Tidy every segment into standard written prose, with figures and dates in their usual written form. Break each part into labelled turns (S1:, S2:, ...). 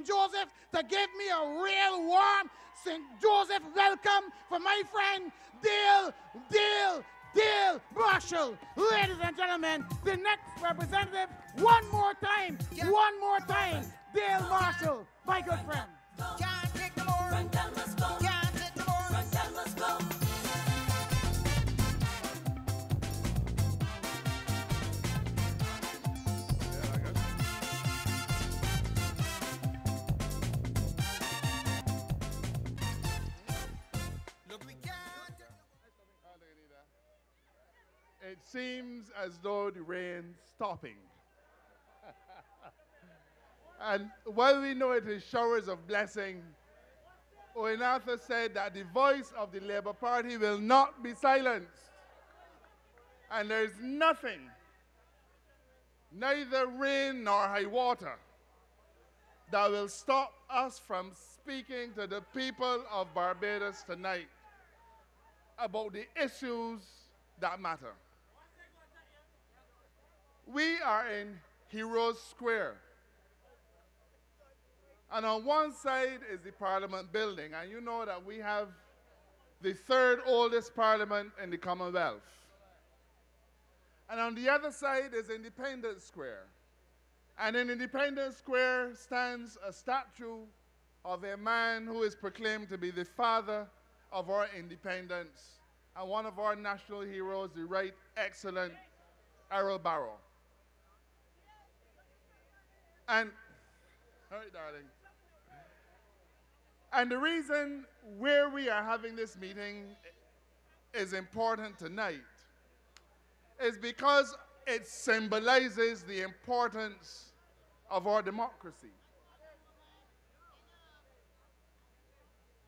S1: Joseph to give me a real warm St. Joseph welcome for my friend Dale Marshall. Ladies and gentlemen, the next representative, one more time, Dale Marshall, my good friend.
S2: Can't take no more. Freundel must go. Can't take no more. Freundel must go.
S3: It seems as though the rain's stopping. And while we know it is showers of blessing, Oenatha said that the voice of the Labour Party will not be silenced. And there's nothing, neither rain nor high water, that will stop us from speaking to the people of Barbados tonight about the issues that matter. We are in Heroes Square. And on one side is the Parliament building, and you know that we have the third oldest parliament in the Commonwealth. And on the other side is Independence Square. And in Independence Square stands a statue of a man who is proclaimed to be the father of our independence and one of our national heroes, the Right Excellent Errol Barrow. And, all right, darling. And the reason where we are having this meeting is important tonight is because it symbolizes the importance of our democracy.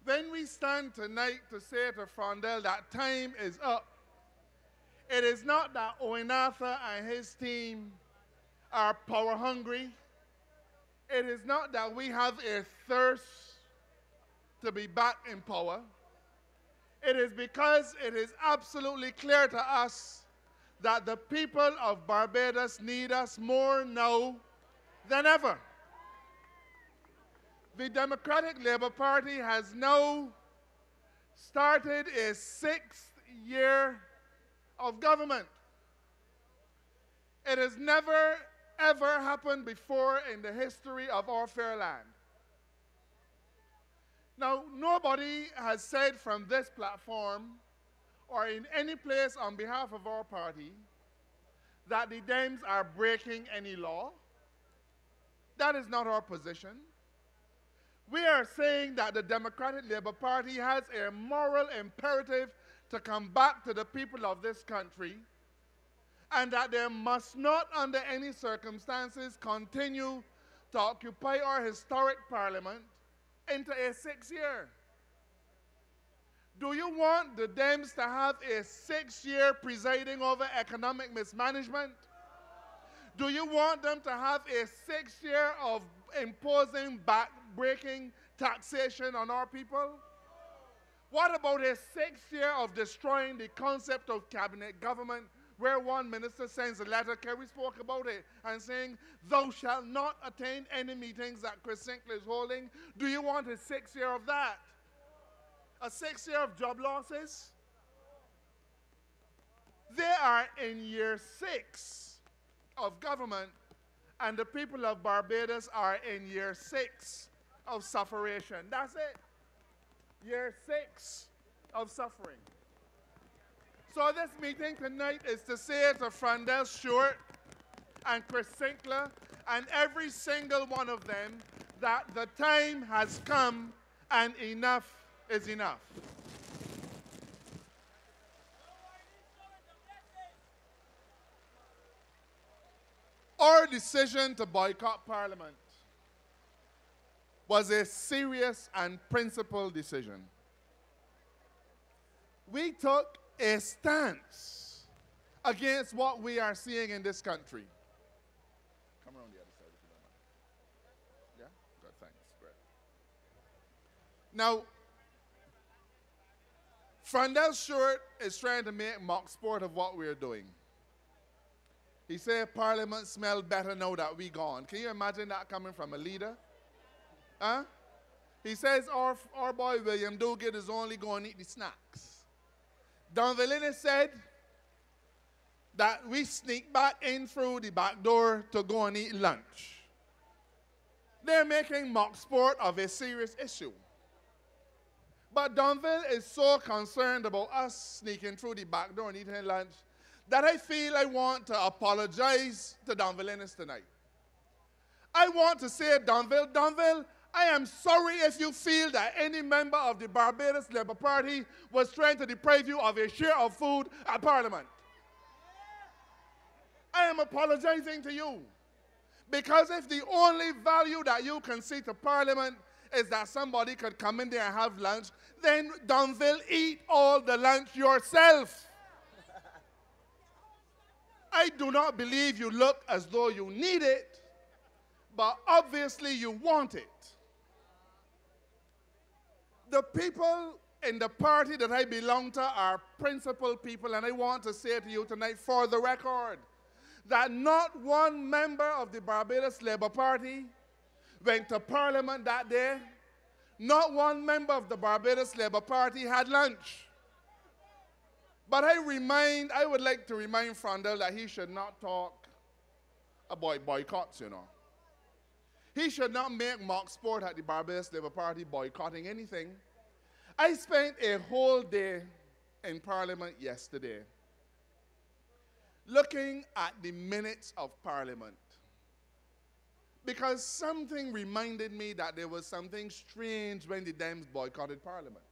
S3: Then we stand tonight to say to Freundel that time is up. It is not that Oenatha and his team are power hungry. It is not that we have a thirst to be back in power. It is because it is absolutely clear to us that the people of Barbados need us more now than ever. The Democratic Labour Party has now started a 6th year of government. It has never, ever happened before in the history of our fair land. Now, nobody has said from this platform or in any place on behalf of our party that the Dems are breaking any law. That is not our position. We are saying that the Democratic Labour Party has a moral imperative to come back to the people of this country, and that they must not under any circumstances continue to occupy our historic parliament into a 6th year. Do you want the Dems to have a 6th year presiding over economic mismanagement? Do you want them to have a 6th year of imposing back-breaking taxation on our people? What about a 6th year of destroying the concept of cabinet government, where one minister sends a letter, Kerry spoke about it, and saying, thou shalt not attend any meetings that Chris Sinclair is holding? Do you want a 6th year of that? A 6th year of job losses? They are in year 6 of government, and the people of Barbados are in year 6 of sufferation. That's it. Year 6 of suffering. So this meeting tonight is to say to Freundel Stewart and Chris Sinclair and every single one of them that the time has come and enough is enough. Our decision to boycott Parliament was a serious and principled decision. We took a stance against what we are seeing in this country. Come around the other side if you don't mind. Yeah? Good, thanks. Great. Now, Freundel Stewart is trying to make mock sport of what we're doing. He said Parliament smells better now that we gone. Can you imagine that coming from a leader? Huh? He says our boy William Duguid is only going to eat the snacks. Don Villini said that we sneak back in through the back door to go and eat lunch. They're making mock sport of a serious issue. But Donville is so concerned about us sneaking through the back door and eating lunch that I feel I want to apologize to Donvillians tonight. I want to say, Donville, I am sorry if you feel that any member of the Barbados Labour Party was trying to deprive you of a share of food at Parliament. I am apologizing to you. Because if the only value that you can see to Parliament is that somebody could come in there and have lunch, then Donville, eat all the lunch yourself. I do not believe you look as though you need it, but obviously you want it. The people in the party that I belong to are principled people, and I want to say to you tonight, for the record, that not one member of the Barbados Labour Party went to Parliament that day. Not one member of the Barbados Labour Party had lunch. But I would like to remind Freundel that he should not talk about boycotts, you know. He should not make mock sport at the Barbados Labour Party boycotting anything. I spent a whole day in Parliament yesterday looking at the minutes of Parliament, because something reminded me that there was something strange when the Dems boycotted Parliament.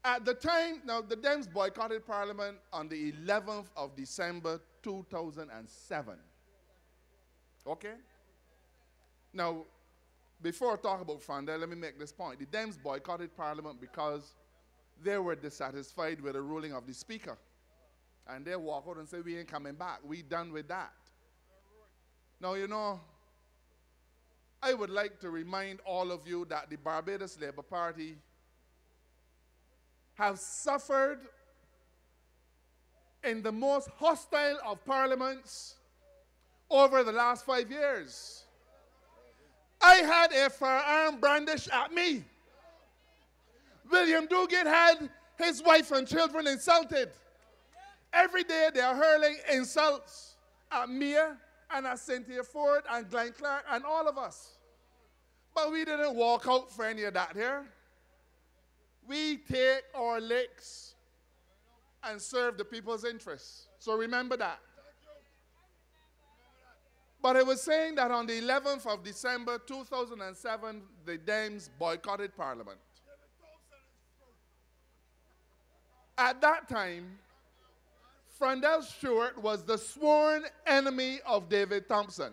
S3: At the time, now the Dems boycotted Parliament on the 11th of December 2007. Okay? Now, before I talk about Freundel, let me make this point. The Dems boycotted Parliament because they were dissatisfied with the ruling of the Speaker. And they walk out and say, we ain't coming back. We done with that. Now, you know, I would like to remind all of you that the Barbados Labour Party have suffered in the most hostile of parliaments over the last 5 years. I had a firearm brandished at me. William Duguid had his wife and children insulted. Every day they are hurling insults at Mia and at Cynthia Ford and Glenn Clark and all of us. But we didn't walk out for any of that here. We take our licks and serve the people's interests. So remember that. But I was saying that on the 11th of December 2007, the Dems boycotted Parliament. At that time, Freundel Stewart was the sworn enemy of David Thompson.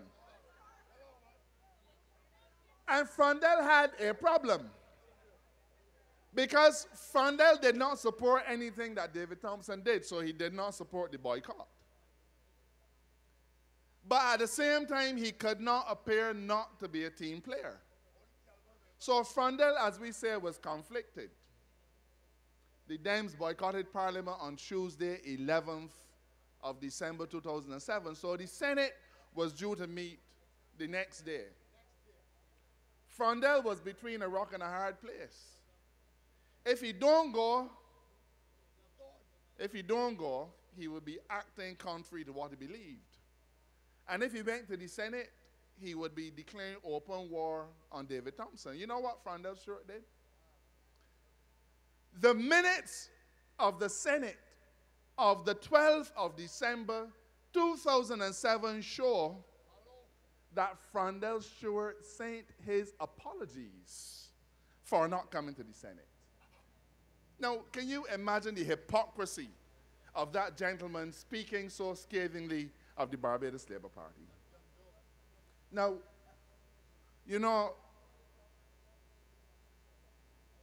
S3: And Freundel had a problem, because Freundel did not support anything that David Thompson did, so he did not support the boycott. But at the same time, he could not appear not to be a team player. So Freundel, as we say, was conflicted. The Dems boycotted Parliament on Tuesday, 11th of December 2007. So the Senate was due to meet the next day. Freundel was between a rock and a hard place. If he don't go, he would be acting contrary to what he believed. And if he went to the Senate, he would be declaring open war on David Thompson. You know what Freundel Stewart did? The minutes of the Senate of the 12th of December 2007 show that Freundel Stewart sent his apologies for not coming to the Senate. Now, can you imagine the hypocrisy of that gentleman speaking so scathingly of the Barbados Labour Party? Now, you know,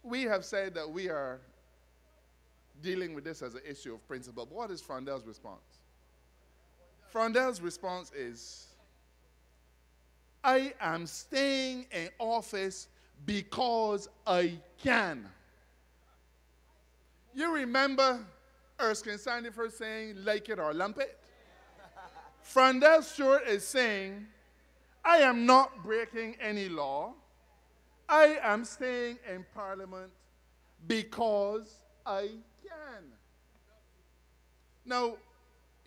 S3: we have said that we are dealing with this as an issue of principle, but what is Freundel's response? Freundel's response is, I am staying in office because I can. You remember Erskine Sandiford saying, like it or lump it? Freundel Stewart is saying, I am not breaking any law. I am staying in Parliament because I can. Now,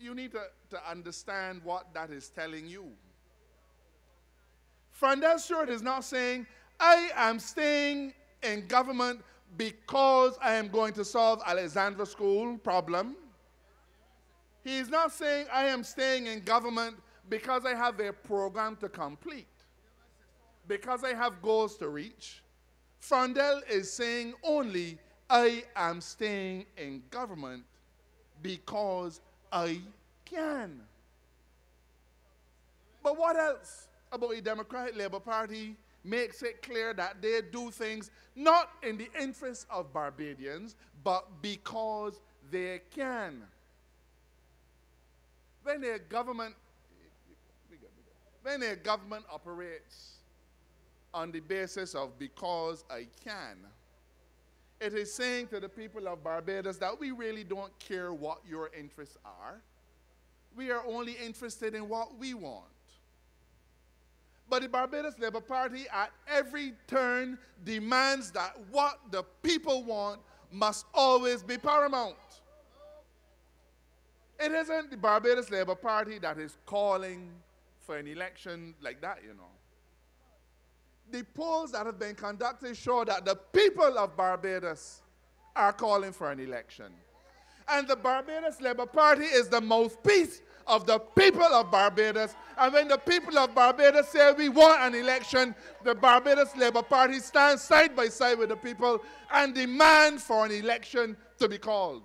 S3: you need to understand what that is telling you. Freundel Stewart is not saying, I am staying in government because I am going to solve Alexandra School problem. He is not saying, I am staying in government because I have a program to complete, because I have goals to reach. Freundel is saying only, I am staying in government because I can. But what else about the Democratic Labour Party makes it clear that they do things not in the interest of Barbadians, but because they can? When a government operates on the basis of because I can, it is saying to the people of Barbados that we really don't care what your interests are. We are only interested in what we want. But the Barbados Labour Party at every turn demands that what the people want must always be paramount. It isn't the Barbados Labour Party that is calling for an election like that, you know. The polls that have been conducted show that the people of Barbados are calling for an election. And the Barbados Labour Party is the mouthpiece of the people of Barbados. And when the people of Barbados say we want an election, the Barbados Labour Party stands side by side with the people and demand for an election to be called.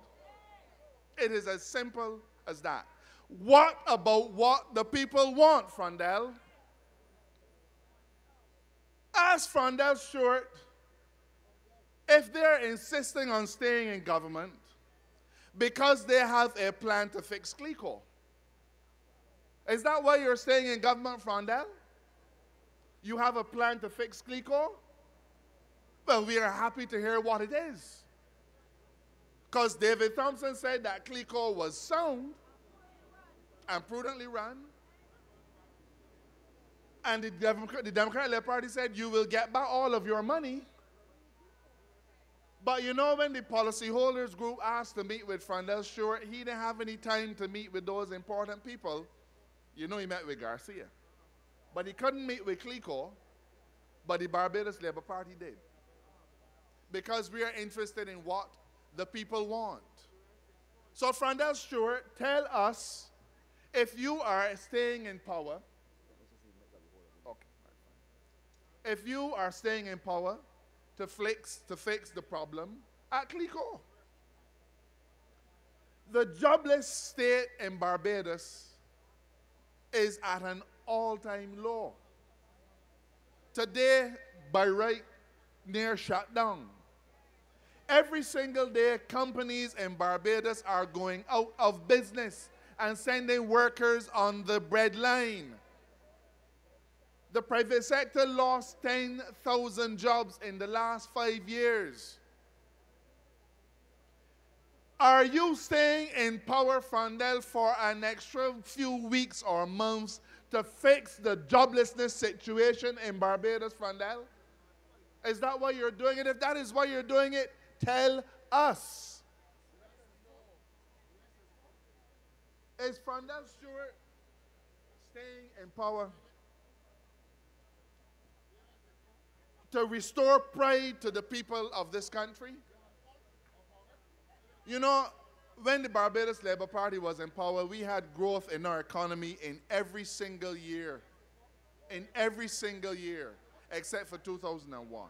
S3: It is as simple as that. What about what the people want, Freundel? Ask Freundel Stewart if they're insisting on staying in government because they have a plan to fix CLICO. Is that why you're staying in government, Freundel? You have a plan to fix CLICO? Well, we are happy to hear what it is. Because David Thompson said that CLICO was sound and prudently run. And the Democratic Labour Party said, you will get back all of your money. But you know, when the policyholders group asked to meet with Freundel Stewart, he didn't have any time to meet with those important people. You know, he met with Garcia. But he couldn't meet with CLICO, but the Barbados Labour Party did. Because we are interested in what the people want. So Freundel Stewart, tell us, if you are staying in power, if you are staying in power to fix the problem at CLICO. The jobless state in Barbados is at an all-time low. Today, by right, near shutdown. Every single day, companies in Barbados are going out of business and sending workers on the breadline. The private sector lost 10,000 jobs in the last 5 years. Are you staying in power, Freundel, for an extra few weeks or months to fix the joblessness situation in Barbados, Freundel? Is that why you're doing it? If that is why you're doing it, tell us. Is Freundel Stewart staying in power to restore pride to the people of this country? You know, when the Barbados Labour Party was in power, we had growth in our economy in every single year. In every single year, except for 2001.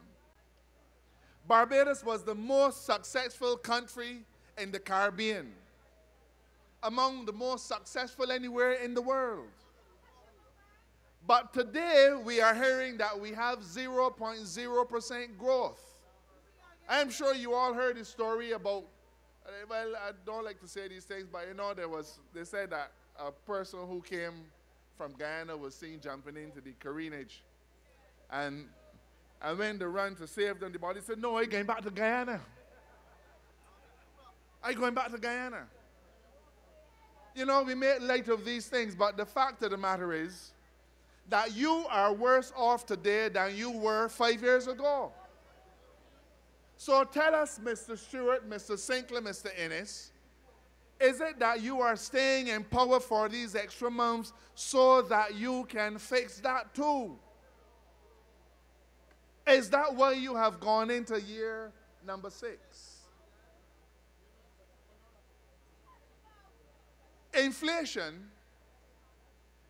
S3: Barbados was the most successful country in the Caribbean, among the most successful anywhere in the world. But today, we are hearing that we have 0.0% growth. I'm sure you all heard the story about, well, I don't like to say these things, but you know, they said that a person who came from Guyana was seen jumping into the careenage. And when they ran to save them, the body said, no, I'm going back to Guyana. I'm going back to Guyana. You know, we make light of these things, but the fact of the matter is that you are worse off today than you were 5 years ago. So tell us, Mr. Stewart, Mr. Sinclair, Mr. Innes, is it that you are staying in power for these extra months so that you can fix that too? Is that why you have gone into year number 6? Inflation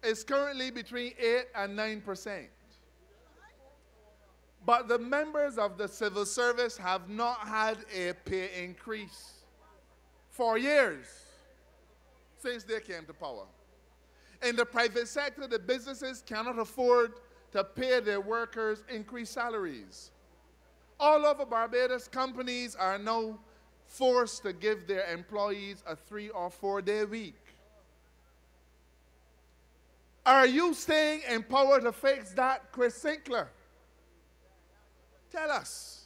S3: is currently between 8 and 9%. But the members of the civil service have not had a pay increase for years since they came to power. In the private sector, the businesses cannot afford to pay their workers increased salaries. All over Barbados, companies are now forced to give their employees a 3 or 4 day week. Are you staying in power to fix that, Chris Sinclair? Tell us,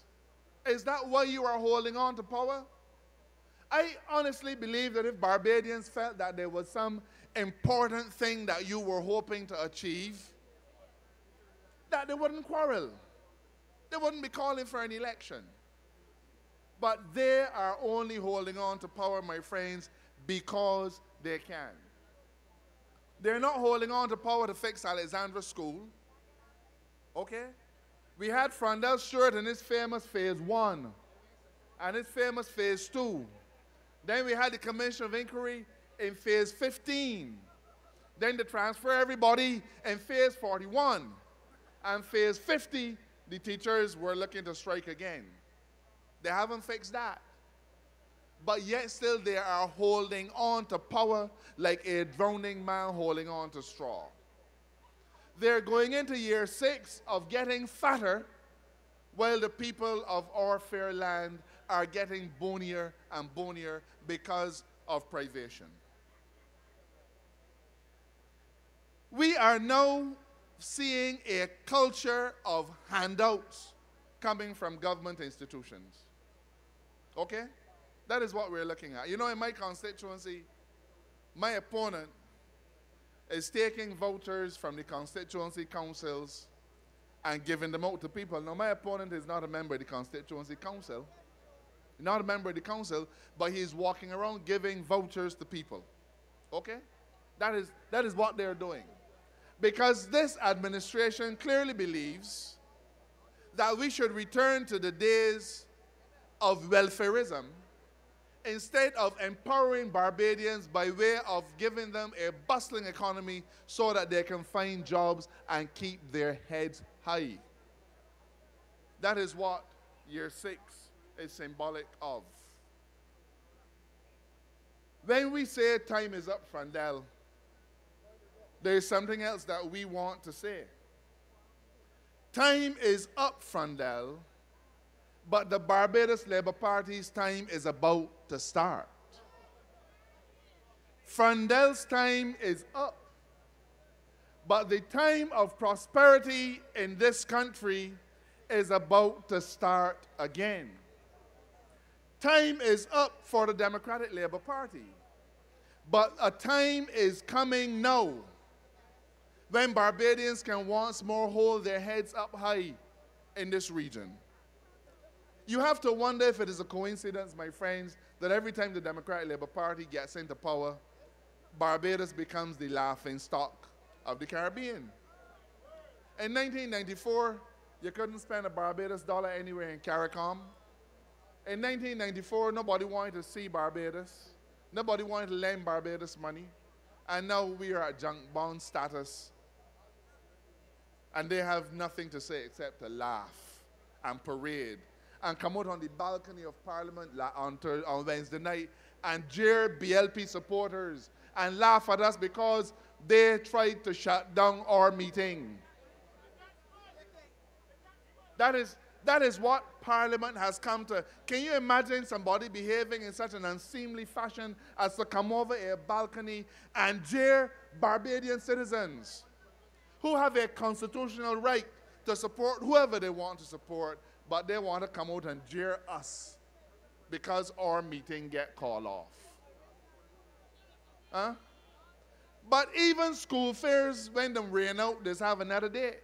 S3: is that why you are holding on to power? I honestly believe that if Barbadians felt that there was some important thing that you were hoping to achieve, that they wouldn't quarrel. They wouldn't be calling for an election. But they are only holding on to power, my friends, because they can. They're not holding on to power to fix Alexandra School. Okay? We had Freundel Stewart in his famous phase 1 and his famous phase 2. Then we had the Commission of Inquiry in phase 15. Then to transfer everybody in phase 41. And phase 50, the teachers were looking to strike again. They haven't fixed that. But yet still they are holding on to power like a drowning man holding on to straw. They're going into year 6 of getting fatter while the people of our fair land are getting bonier and bonier because of privation. We are now seeing a culture of handouts coming from government institutions. Okay? That is what we're looking at. You know, in my constituency, my opponent is taking voters from the constituency councils and giving them out to people. Now, my opponent is not a member of the constituency council. Not a member of the council, but he's walking around giving vouchers to people. Okay? That is what they're doing. Because this administration clearly believes that we should return to the days of welfarism instead of empowering Barbadians by way of giving them a bustling economy so that they can find jobs and keep their heads high. That is what year 6 is symbolic of. When we say time is up, Freundel, there is something else that we want to say. Time is up, Freundel, but the Barbados Labour Party's time is about to start. Freundel's time is up, but the time of prosperity in this country is about to start again. Time is up for the Democratic Labour Party, but a time is coming now when Barbadians can once more hold their heads up high in this region. You have to wonder if it is a coincidence, my friends, that every time the Democratic Labour Party gets into power, Barbados becomes the laughing stock of the Caribbean. In 1994, you couldn't spend a Barbados dollar anywhere in CARICOM. In 1994, nobody wanted to see Barbados. Nobody wanted to lend Barbados money. And now we are at junk bond status. And they have nothing to say except to laugh and parade and come out on the balcony of Parliament on Wednesday night and jeer BLP supporters and laugh at us because they tried to shut down our meeting. That is what Parliament has come to. Can you imagine somebody behaving in such an unseemly fashion as to come over a balcony and jeer Barbadian citizens who have a constitutional right to support whoever they want to support, but they want to come out and jeer us because our meeting get called off? Huh? But even school fairs, when them rain out, they have another date.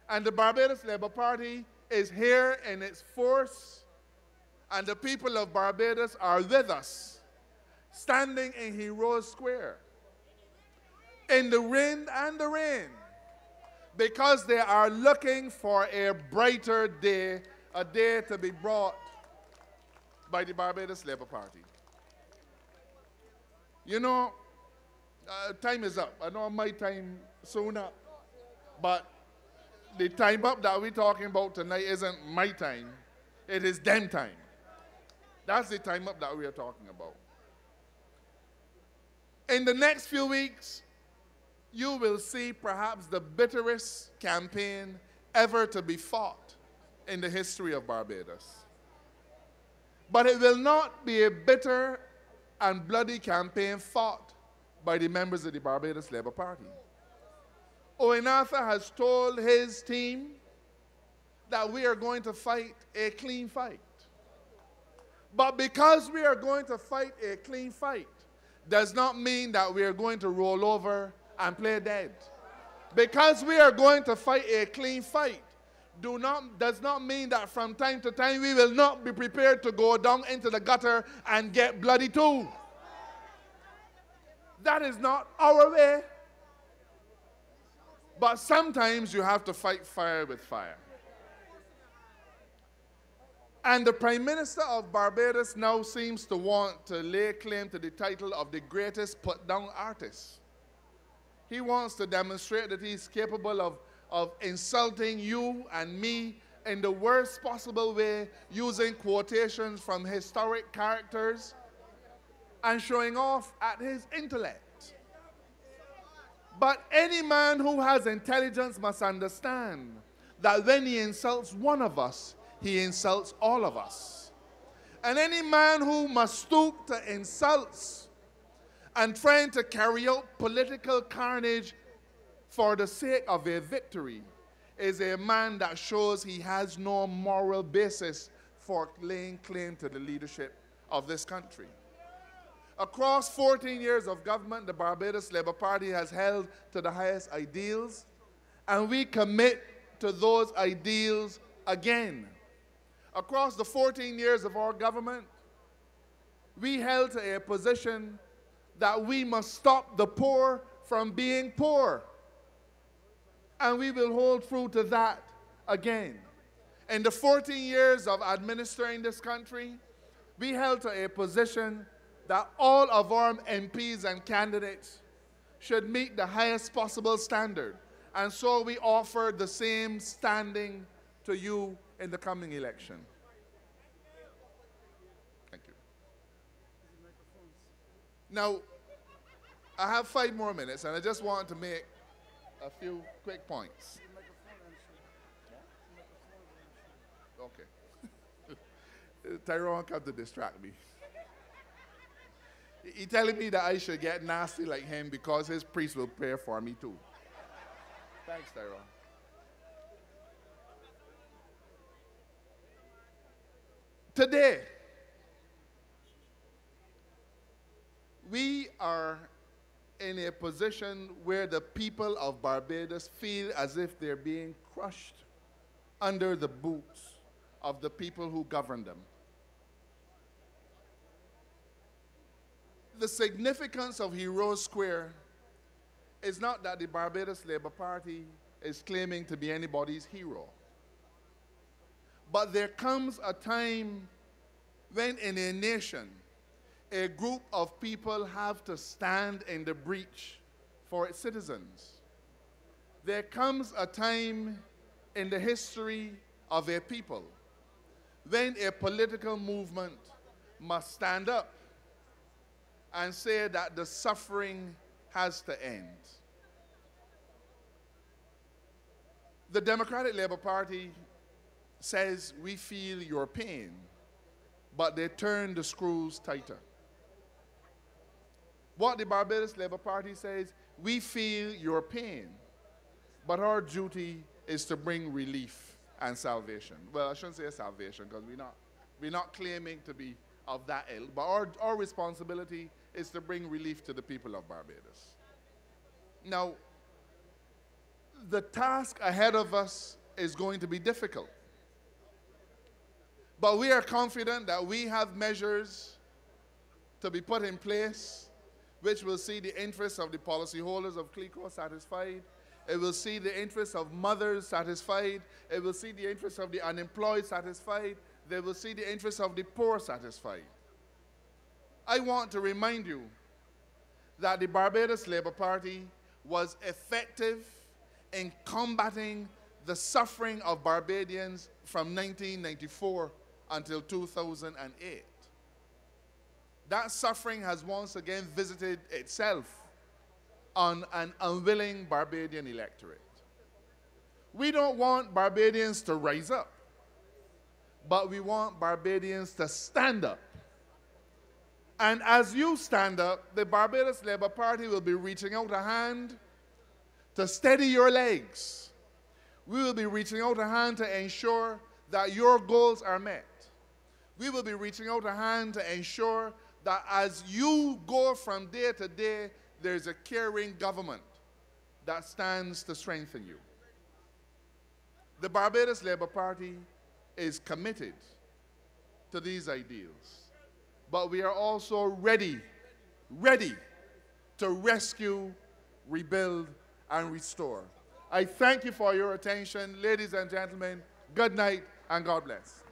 S3: And the Barbados Labour Party is here in its force, and the people of Barbados are with us, standing in Heroes Square, in the wind and the rain, because they are looking for a brighter day, a day to be brought by the Barbados Labour Party. You know, time is up. I know my time soon up, but the time up that we're talking about tonight isn't my time. It is them time. That's the time up that we are talking about. In the next few weeks, you will see perhaps the bitterest campaign ever to be fought in the history of Barbados. But it will not be a bitter and bloody campaign fought by the members of the Barbados Labour Party. Owen Arthur has told his team that we are going to fight a clean fight. But because we are going to fight a clean fight does not mean that we are going to roll over and play dead. Because we are going to fight a clean fight does not mean that from time to time we will not be prepared to go down into the gutter and get bloody too. That is not our way. But sometimes you have to fight fire with fire. And the Prime Minister of Barbados now seems to want to lay claim to the title of the greatest put-down artist. He wants to demonstrate that he's capable of insulting you and me in the worst possible way, using quotations from historic characters and showing off at his intellect. But any man who has intelligence must understand that when he insults one of us, he insults all of us. And any man who must stoop to insults and trying to carry out political carnage for the sake of a victory is a man that shows he has no moral basis for laying claim to the leadership of this country. Across 14 years of government, the Barbados Labour Party has held to the highest ideals, and we commit to those ideals again. Across the 14 years of our government, we held to a position that we must stop the poor from being poor. And we will hold true to that again. In the 14 years of administering this country, we held to a position that all of our MPs and candidates should meet the highest possible standard. And so we offer the same standing to you in the coming election. Thank you. Now, I have 5 more minutes, and I just want to make a few quick points. Okay. Tyrone come to distract me. He's telling me that I should get nasty like him because his priest will pray for me too. Thanks, Tyrone. Today, we are in a position where the people of Barbados feel as if they're being crushed under the boots of the people who govern them. The significance of Heroes Square is not that the Barbados Labour Party is claiming to be anybody's hero. But there comes a time when in a nation, a group of people have to stand in the breach for its citizens. There comes a time in the history of a people when a political movement must stand up and say that the suffering has to end. The Democratic Labour Party says, we feel your pain, but they turn the screws tighter. What the Barbados Labour Party says, we feel your pain, but our duty is to bring relief and salvation. Well, I shouldn't say salvation because we're not claiming to be of that ilk, but our responsibility is to bring relief to the people of Barbados. Now, the task ahead of us is going to be difficult. But we are confident that we have measures to be put in place which will see the interests of the policyholders of CLECO satisfied. It will see the interests of mothers satisfied. It will see the interests of the unemployed satisfied. They will see the interests of the poor satisfied. I want to remind you that the Barbados Labour Party was effective in combating the suffering of Barbadians from 1994 until 2008. That suffering has once again visited itself on an unwilling Barbadian electorate. We don't want Barbadians to rise up, but we want Barbadians to stand up. And as you stand up, the Barbados Labour Party will be reaching out a hand to steady your legs. We will be reaching out a hand to ensure that your goals are met. We will be reaching out a hand to ensure that as you go from day to day, there's a caring government that stands to strengthen you. The Barbados Labour Party is committed to these ideals, but we are also ready to rescue, rebuild, and restore. I thank you for your attention. Ladies and gentlemen, good night and God bless.